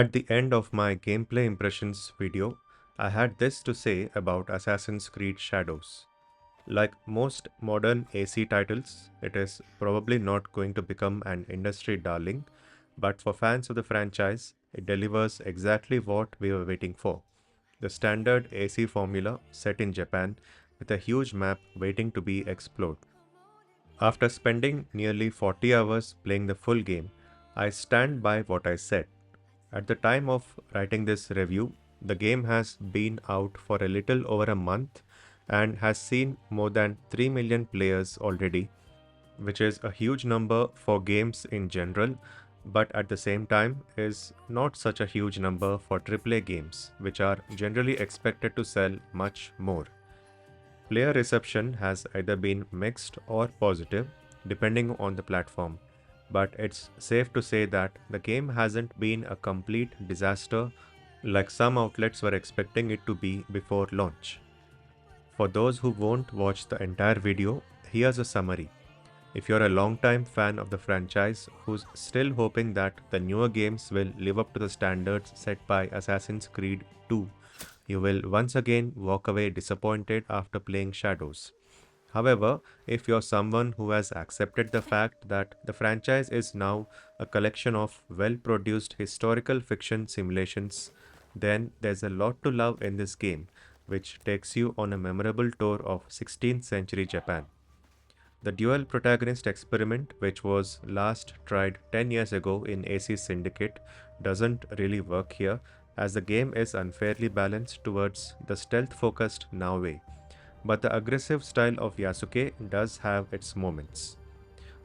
At the end of my gameplay impressions video, I had this to say about Assassin's Creed Shadows. Like most modern AC titles, it is probably not going to become an industry darling, but for fans of the franchise, it delivers exactly what we were waiting for. The standard AC formula set in Japan with a huge map waiting to be explored. After spending nearly 40 hours playing the full game, I stand by what I said. At the time of writing this review, the game has been out for a little over a month and has seen more than 3 million players already, which is a huge number for games in general, but at the same time is not such a huge number for AAA games, which are generally expected to sell much more. Player reception has either been mixed or positive, depending on the platform, but it's safe to say that the game hasn't been a complete disaster like some outlets were expecting it to be before launch. For those who won't watch the entire video, here's a summary. If you're a long-time fan of the franchise who's still hoping that the newer games will live up to the standards set by Assassin's Creed 2, you will once again walk away disappointed after playing Shadows. However, if you're someone who has accepted the fact that the franchise is now a collection of well produced historical fiction simulations, then there's a lot to love in this game, which takes you on a memorable tour of 16th century Japan. The dual protagonist experiment, which was last tried 10 years ago in AC Syndicate, doesn't really work here, as the game is unfairly balanced towards the stealth focused Naoe, but the aggressive style of Yasuke does have its moments.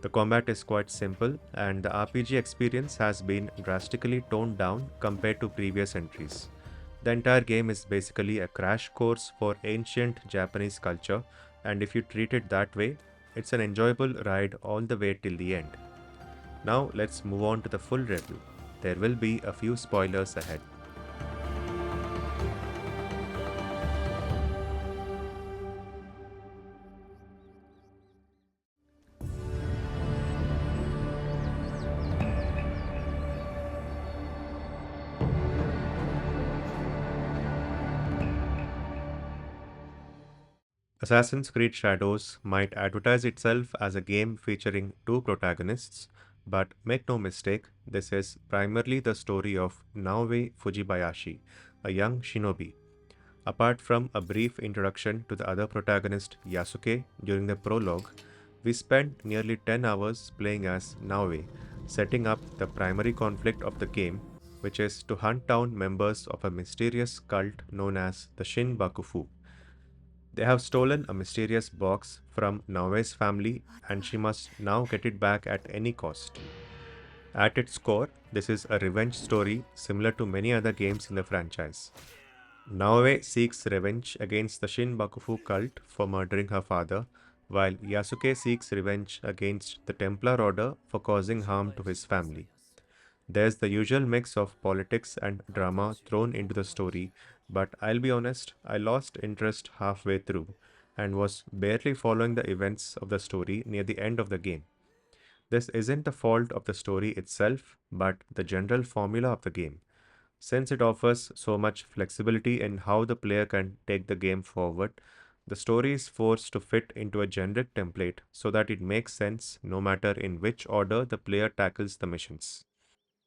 The combat is quite simple, and the RPG experience has been drastically toned down compared to previous entries. The entire game is basically a crash course for ancient Japanese culture, and if you treat it that way, it's an enjoyable ride all the way till the end. Now let's move on to the full review. There will be a few spoilers ahead. Assassin's Creed Shadows might advertise itself as a game featuring two protagonists, but make no mistake, this is primarily the story of Naoe Fujibayashi, a young shinobi. Apart from a brief introduction to the other protagonist, Yasuke, during the prologue, we spent nearly 10 hours playing as Naoe, setting up the primary conflict of the game, which is to hunt down members of a mysterious cult known as the Shin Bakufu. They have stolen a mysterious box from Naoe's family, and she must now get it back at any cost. At its core, this is a revenge story similar to many other games in the franchise. Naoe seeks revenge against the Shin Bakufu cult for murdering her father, while Yasuke seeks revenge against the Templar Order for causing harm to his family. There's the usual mix of politics and drama thrown into the story, but I'll be honest, I lost interest halfway through and was barely following the events of the story near the end of the game. This isn't the fault of the story itself, but the general formula of the game, since it offers so much flexibility in how the player can take the game forward. The story is forced to fit into a generic template so that it makes sense no matter in which order the player tackles the missions.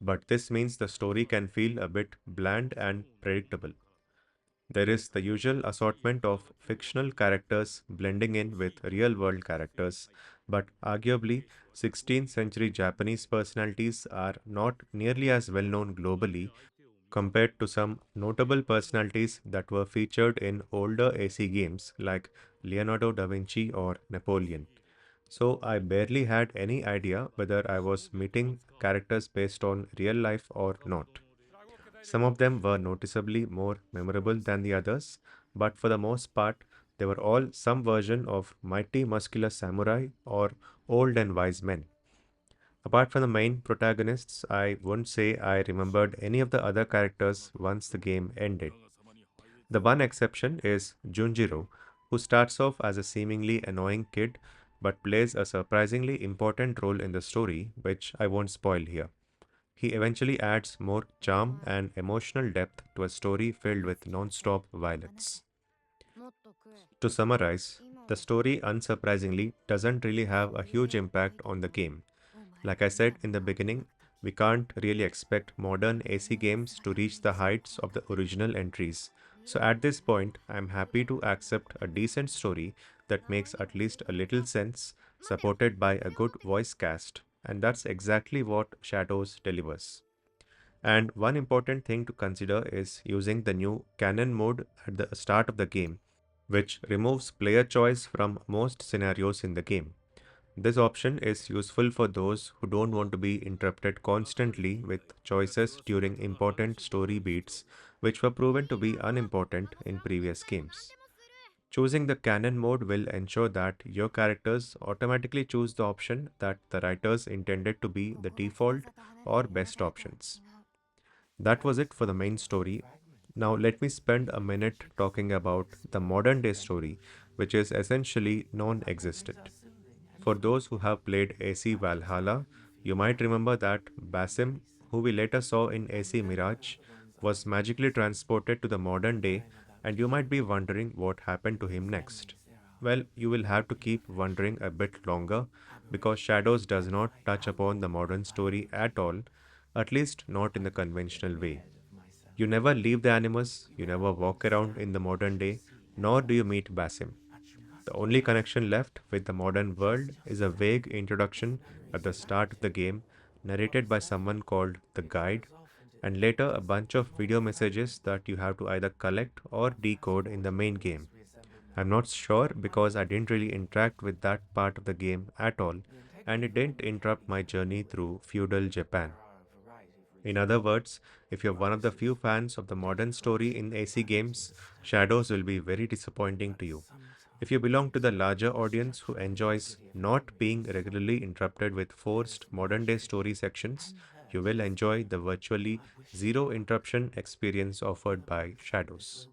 But this means the story can feel a bit bland and predictable. There is the usual assortment of fictional characters blending in with real world characters, but arguably 16th century Japanese personalities are not nearly as well known globally compared to some notable personalities that were featured in older AC games like Leonardo da Vinci or Napoleon. So I barely had any idea whether I was meeting characters based on real life or not. Some of them were noticeably more memorable than the others, but for the most part, they were all some version of mighty muscular samurai or old and wise men. Apart from the main protagonists, I wouldn't say I remembered any of the other characters once the game ended. The one exception is Junjiro, who starts off as a seemingly annoying kid but plays a surprisingly important role in the story, which I won't spoil here. He eventually adds more charm and emotional depth to a story filled with non stop violence. To summarize, the story unsurprisingly doesn't really have a huge impact on the game. Like I said in the beginning, we can't really expect modern AC games to reach the heights of the original entries. So at this point, I'm happy to accept a decent story that makes at least a little sense, supported by a good voice cast, and that's exactly what Shadows delivers. And one important thing to consider is using the new canon mode at the start of the game, which removes player choice from most scenarios in the game. This option is useful for those who don't want to be interrupted constantly with choices during important story beats, which were proven to be unimportant in previous games. Choosing the canon mode will ensure that your characters automatically choose the option that the writers intended to be the default or best options. That was it for the main story. Now, let me spend a minute talking about the modern day story, which is essentially non existent. For those who have played AC Valhalla, you might remember that Basim, who we later saw in AC Mirage, was magically transported to the modern day, and you might be wondering what happened to him next. Well, you will have to keep wondering a bit longer because Shadows does not touch upon the modern story at all, at least not in the conventional way. You never leave the Animus, you never walk around in the modern day, nor do you meet Basim. The only connection left with the modern world is a vague introduction at the start of the game, narrated by someone called the Guide, and later a bunch of video messages that you have to either collect or decode in the main game. I'm not sure because I didn't really interact with that part of the game at all, and it didn't interrupt my journey through feudal Japan. In other words, if you're one of the few fans of the modern story in AC games, Shadows will be very disappointing to you. If you belong to the larger audience who enjoys not being regularly interrupted with forced modern day story sections, you will enjoy the virtually zero interruption experience offered by Shadows.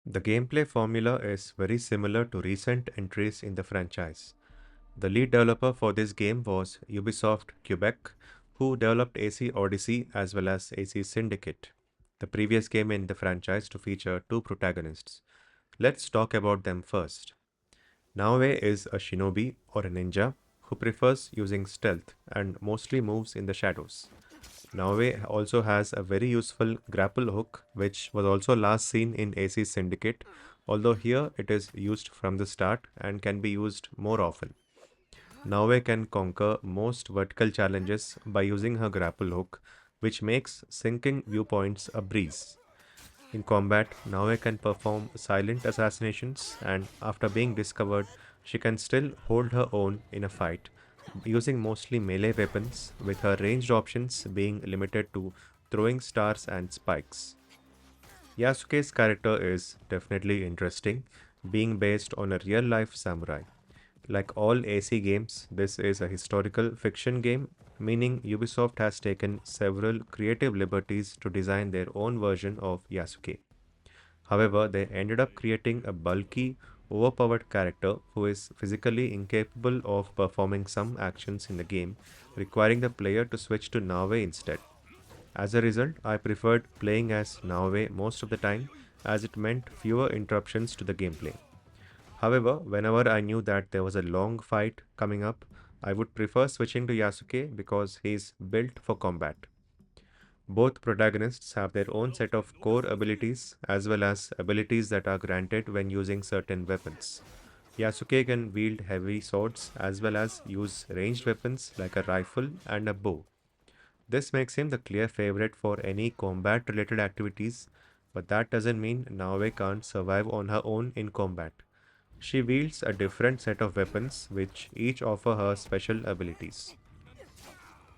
The gameplay formula is very similar to recent entries in the franchise. The lead developer for this game was Ubisoft Quebec, who developed AC Odyssey as well as AC Syndicate, the previous game in the franchise to feature two protagonists. Let's talk about them first. Naoe is a shinobi or a ninja who prefers using stealth and mostly moves in the shadows. Naoe also has a very useful grapple hook, which was also last seen in AC Syndicate, although here it is used from the start and can be used more often. Naoe can conquer most vertical challenges by using her grapple hook, which makes sinking viewpoints a breeze. In combat, Naoe can perform silent assassinations, and after being discovered, she can still hold her own in a fight, using mostly melee weapons, with her ranged options being limited to throwing stars and spikes. Yasuke's character is definitely interesting, being based on a real life samurai. Like all AC games, this is a historical fiction game, meaning Ubisoft has taken several creative liberties to design their own version of Yasuke. However, they ended up creating a bulky, overpowered character who is physically incapable of performing some actions in the game, requiring the player to switch to Naoe instead. As a result, I preferred playing as Naoe most of the time as it meant fewer interruptions to the gameplay. However, whenever I knew that there was a long fight coming up, I would prefer switching to Yasuke because he's built for combat. Both protagonists have their own set of core abilities as well as abilities that are granted when using certain weapons. Yasuke can wield heavy swords as well as use ranged weapons like a rifle and a bow. This makes him the clear favorite for any combat related activities, but that doesn't mean Naoe can't survive on her own in combat. She wields a different set of weapons which each offer her special abilities.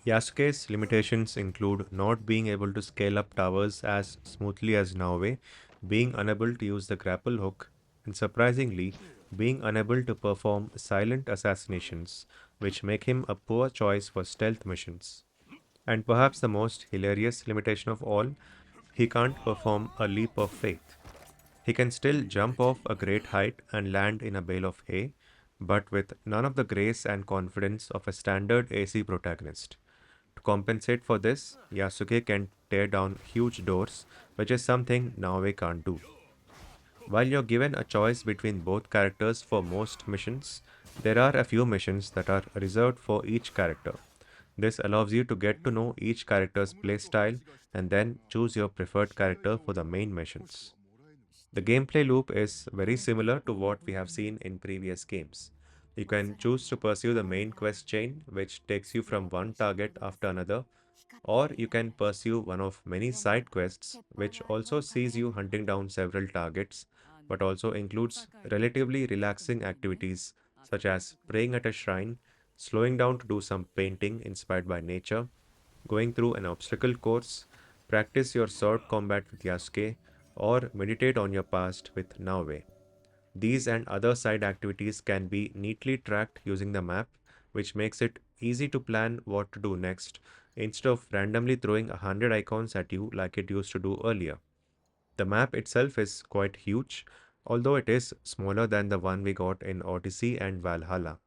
Yasuke's limitations include not being able to scale up towers as smoothly as Naoe, being unable to use the grapple hook, and surprisingly, being unable to perform silent assassinations, which make him a poor choice for stealth missions. And perhaps the most hilarious limitation of all, he can't perform a leap of faith. He can still jump off a great height and land in a bale of hay, but with none of the grace and confidence of a standard AC protagonist. To compensate for this, Yasuke can tear down huge doors, which is something Naoe can't do. While you're given a choice between both characters for most missions, there are a few missions that are reserved for each character. This allows you to get to know each character's playstyle and then choose your preferred character for the main missions. The gameplay loop is very similar to what we have seen in previous games. You can choose to pursue the main quest chain, which takes you from one target after another, or you can pursue one of many side quests, which also sees you hunting down several targets, but also includes relatively relaxing activities such as praying at a shrine, slowing down to do some painting inspired by nature, going through an obstacle course, practice your sword combat with Yasuke, or meditate on your past with Naoe. These and other side activities can be neatly tracked using the map, which makes it easy to plan what to do next instead of randomly throwing 100 icons at you like it used to do earlier. The map itself is quite huge, although it is smaller than the one we got in Odyssey and Valhalla.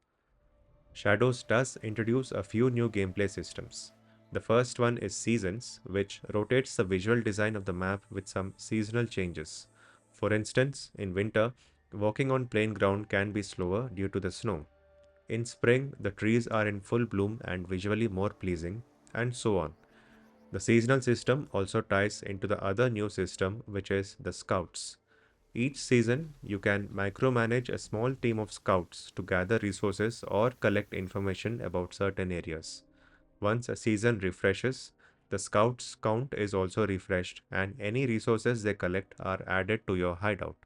Shadows does introduce a few new gameplay systems. The first one is Seasons, which rotates the visual design of the map with some seasonal changes. For instance, in winter, walking on plain ground can be slower due to the snow. In spring, the trees are in full bloom and visually more pleasing, and so on. The seasonal system also ties into the other new system, which is the Scouts. Each season, you can micromanage a small team of scouts to gather resources or collect information about certain areas. Once a season refreshes, the scouts count is also refreshed, and any resources they collect are added to your hideout.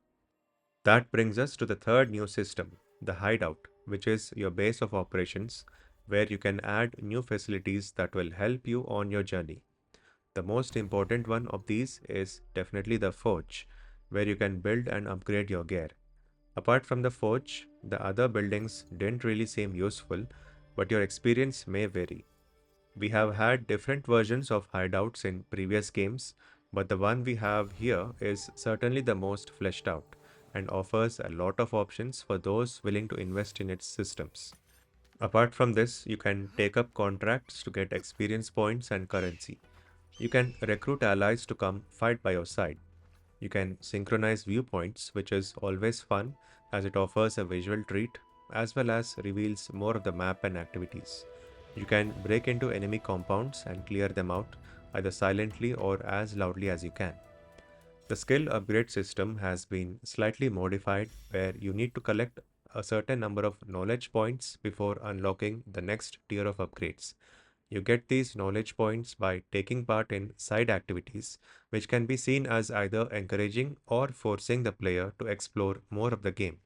That brings us to the third new system, the hideout, which is your base of operations where you can add new facilities that will help you on your journey. The most important one of these is definitely the forge, where you can build and upgrade your gear. Apart from the forge, the other buildings didn't really seem useful, but your experience may vary. We have had different versions of hideouts in previous games, but the one we have here is certainly the most fleshed out and offers a lot of options for those willing to invest in its systems. Apart from this, you can take up contracts to get experience points and currency. You can recruit allies to come fight by your side. You can synchronize viewpoints, which is always fun as it offers a visual treat as well as reveals more of the map and activities. You can break into enemy compounds and clear them out either silently or as loudly as you can. The skill upgrade system has been slightly modified where you need to collect a certain number of knowledge points before unlocking the next tier of upgrades. You get these knowledge points by taking part in side activities, which can be seen as either encouraging or forcing the player to explore more of the game.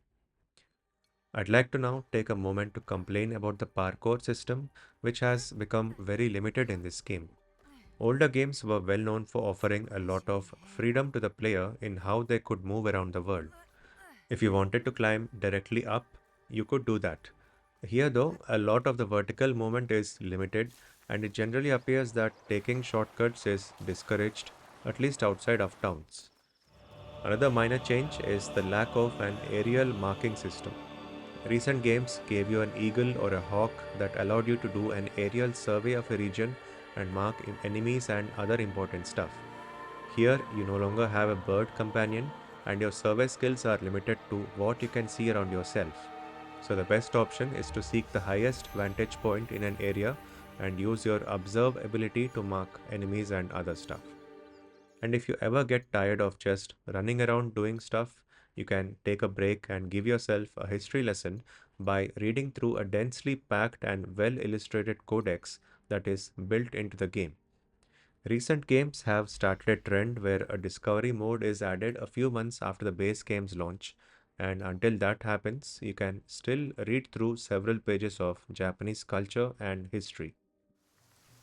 I'd like to now take a moment to complain about the parkour system, which has become very limited in this game. Older games were well known for offering a lot of freedom to the player in how they could move around the world. If you wanted to climb directly up, you could do that. Here, though, a lot of the vertical movement is limited, and it generally appears that taking shortcuts is discouraged, at least outside of towns. Another minor change is the lack of an aerial marking system. Recent games gave you an eagle or a hawk that allowed you to do an aerial survey of a region and mark enemies and other important stuff. Here, you no longer have a bird companion, and your survey skills are limited to what you can see around yourself. So, the best option is to seek the highest vantage point in an area and use your observe ability to mark enemies and other stuff. And if you ever get tired of just running around doing stuff, you can take a break and give yourself a history lesson by reading through a densely packed and well illustrated codex that is built into the game. Recent games have started a trend where a discovery mode is added a few months after the base game's launch, and until that happens, you can still read through several pages of Japanese culture and history.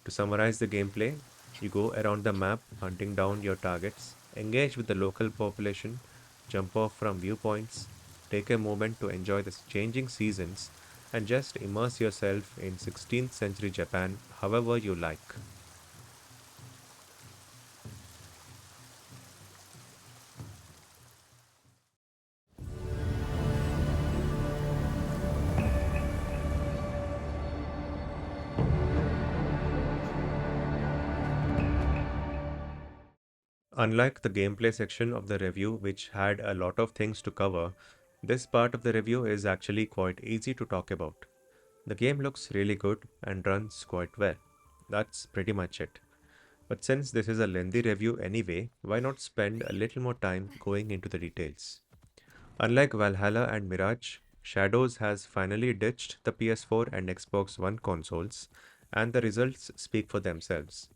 To summarize the gameplay, you go around the map hunting down your targets, engage with the local population, jump off from viewpoints, take a moment to enjoy the changing seasons, and just immerse yourself in 16th century Japan however you like. Unlike the gameplay section of the review, which had a lot of things to cover, this part of the review is actually quite easy to talk about. The game looks really good and runs quite well. That's pretty much it. But since this is a lengthy review anyway, why not spend a little more time going into the details? Unlike Valhalla and Mirage, Shadows has finally ditched the PS4 and Xbox One consoles, and the results speak for themselves.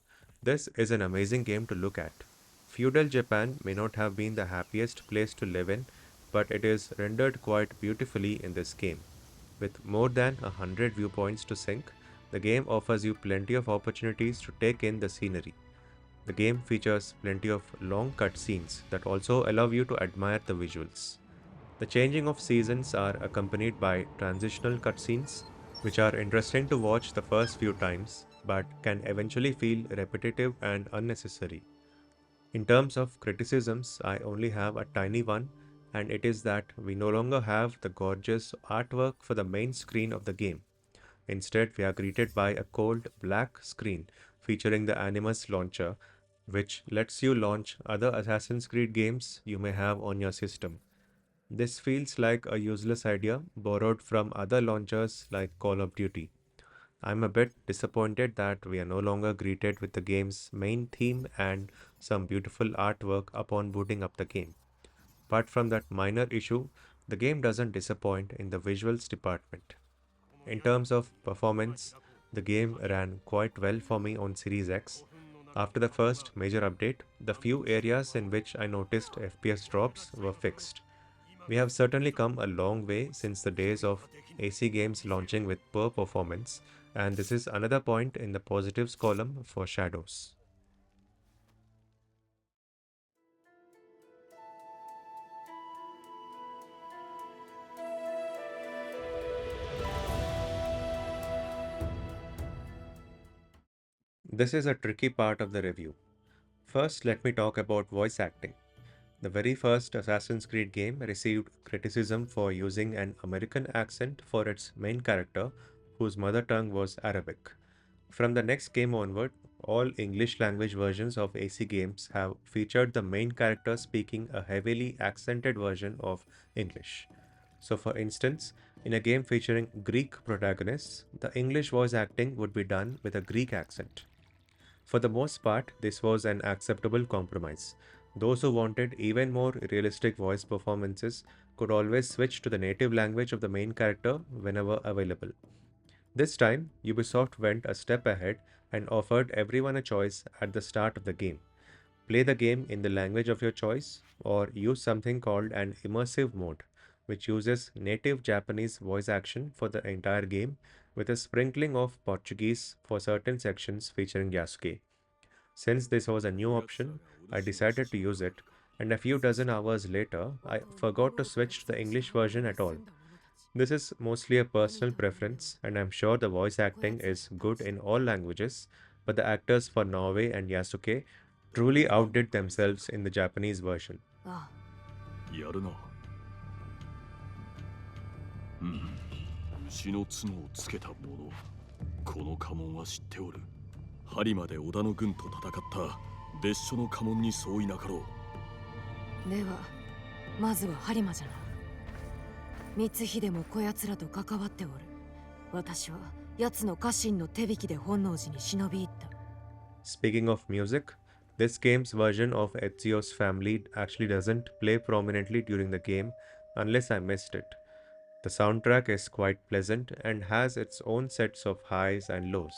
This is an amazing game to look at. Feudal Japan may not have been the happiest place to live in, but it is rendered quite beautifully in this game. With more than 100 viewpoints to sync, the game offers you plenty of opportunities to take in the scenery. The game features plenty of long cutscenes that also allow you to admire the visuals. The changing of seasons are accompanied by transitional cutscenes, which are interesting to watch the first few times, but can eventually feel repetitive and unnecessary. In terms of criticisms, I only have a tiny one, and it is that we no longer have the gorgeous artwork for the main screen of the game. Instead, we are greeted by a cold black screen featuring the Animus launcher, which lets you launch other Assassin's Creed games you may have on your system. This feels like a useless idea borrowed from other launchers like Call of Duty. I'm a bit disappointed that we are no longer greeted with the game's main theme and some beautiful artwork upon booting up the game. Apart from that minor issue, the game doesn't disappoint in the visuals department. In terms of performance, the game ran quite well for me on Series X. After the first major update, the few areas in which I noticed FPS drops were fixed. We have certainly come a long way since the days of AC games launching with poor performance, and this is another point in the positives column for Shadows. This is a tricky part of the review. First, let me talk about voice acting. The very first Assassin's Creed game received criticism for using an American accent for its main character, whose mother tongue was Arabic. From the next game onward, all English language versions of AC games have featured the main character speaking a heavily accented version of English. So, for instance, in a game featuring Greek protagonists, the English voice acting would be done with a Greek accent. For the most part, this was an acceptable compromise. Those who wanted even more realistic voice performances could always switch to the native language of the main character whenever available. This time, Ubisoft went a step ahead and offered everyone a choice at the start of the game. Play the game in the language of your choice, or use something called an immersive mode, which uses native Japanese voice action for the entire game with a sprinkling of Portuguese for certain sections featuring Yasuke. Since this was a new option, I decided to use it, and a few dozen hours later, I forgot to switch to the English version at all. This is mostly a personal preference, and I'm sure the voice acting is good in all languages, but the actors for Norway and Yasuke truly outdid themselves in the Japanese version. やるな。うん。牛の角をつけた者。この家紋は知っておる。針まで織田の軍と戦った別所の家紋に相違なかろう。では、まずは播磨じゃな。光秀もこやつらと関わっておる。私は奴の家臣の手引きで本能寺に忍び入った。Speaking of music, this game's version of Ezio's family actually doesn't play prominently during the game unless I missed it. The soundtrack is quite pleasant and has its own sets of highs and lows.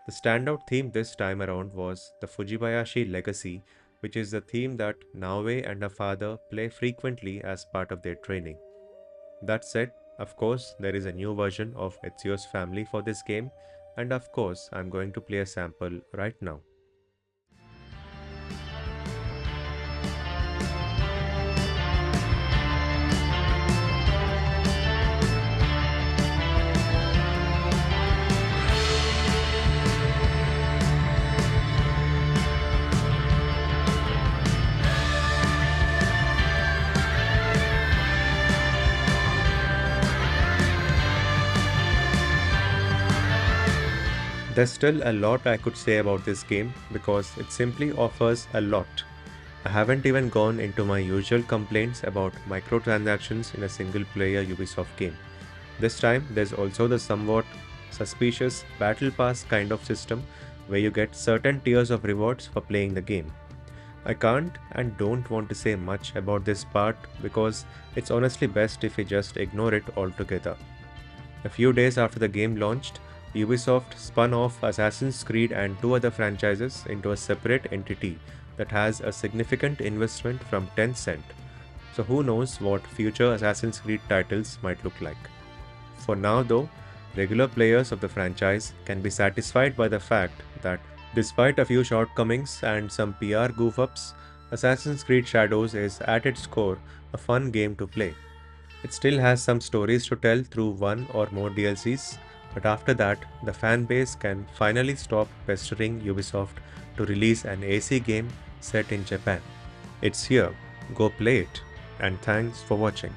The standout theme this time around was the Fujibayashi Legacy, which is the theme that Naoe and her father play frequently as part of their training. That said, of course, there is a new version of Ezio's family for this game, and of course, I'm going to play a sample right now. There's still a lot I could say about this game because it simply offers a lot. I haven't even gone into my usual complaints about microtransactions in a single player Ubisoft game. This time, there's also the somewhat suspicious Battle Pass kind of system where you get certain tiers of rewards for playing the game. I can't and don't want to say much about this part because it's honestly best if we just ignore it altogether. A few days after the game launched, Ubisoft spun off Assassin's Creed and two other franchises into a separate entity that has a significant investment from Tencent. So who knows what future Assassin's Creed titles might look like. For now though, regular players of the franchise can be satisfied by the fact that despite a few shortcomings and some PR goof-ups, Assassin's Creed Shadows is at its core a fun game to play. It still has some stories to tell through one or more DLCs, but after that, the fan base can finally stop pestering Ubisoft to release an AC game set in Japan. It's here, go play it, and thanks for watching.